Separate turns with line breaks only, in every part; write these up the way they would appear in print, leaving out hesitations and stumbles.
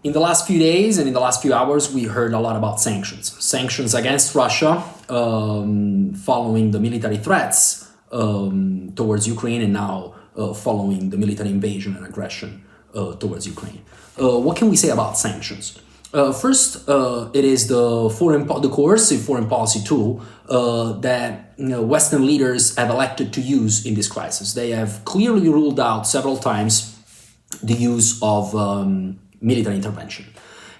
In the last few days and in the last few hours, we heard a lot about sanctions. Sanctions against Russia following the military threats towards Ukraine, and now following the military invasion and aggression towards Ukraine. What can we say about sanctions? First, it is the coercive foreign policy tool that Western leaders have elected to use in this crisis. They have clearly ruled out several times the use of military intervention.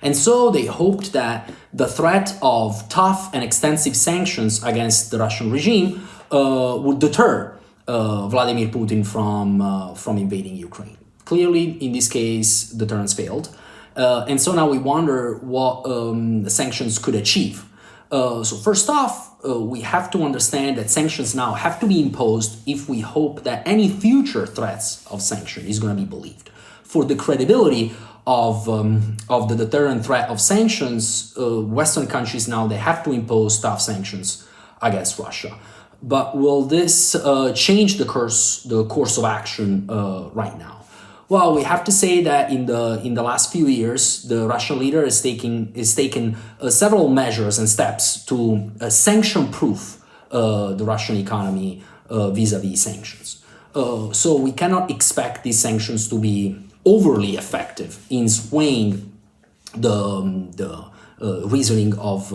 And so they hoped that the threat of tough and extensive sanctions against the Russian regime would deter Vladimir Putin from invading Ukraine. Clearly, in this case, deterrence failed. And so now we wonder what the sanctions could achieve. So first off, we have to understand that sanctions now have to be imposed if we hope that any future threats of sanction is going to be believed. For the credibility of the deterrent threat of sanctions, Western countries now, they have to impose tough sanctions against Russia. But will this change the course of action right now? Well, we have to say that in the last few years, the Russian leader has taken several measures and steps to sanction-proof the Russian economy vis-a-vis sanctions. So we cannot expect these sanctions to be overly effective in swaying the reasoning of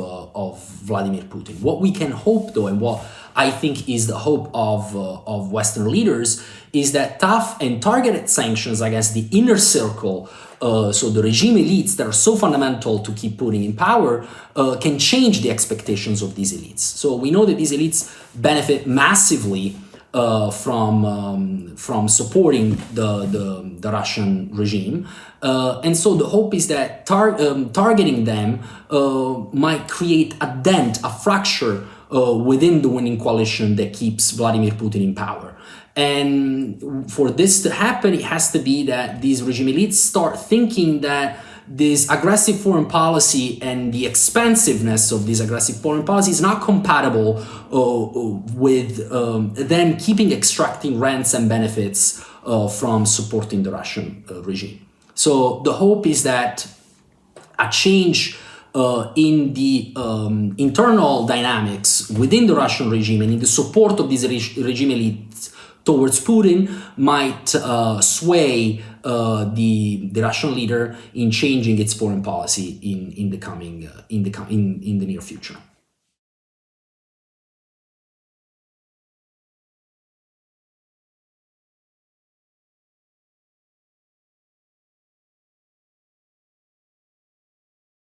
Vladimir Putin. What we can hope, though, and what I think is the hope of Western leaders, is that tough and targeted sanctions against the inner circle, so the regime elites that are so fundamental to keep Putin in power, can change the expectations of these elites. So we know that these elites benefit massively from supporting the Russian regime, and so the hope is that targeting them might create a dent, a fracture within the winning coalition that keeps Vladimir Putin in power. And for this to happen, it has to be that these regime elites start thinking that this aggressive foreign policy and the expansiveness of this aggressive foreign policy is not compatible with them extracting rents and benefits from supporting the Russian regime. So the hope is that a change in the internal dynamics within the Russian regime and in the support of these regime elites towards Putin might sway the Russian leader in changing its foreign policy in the near future.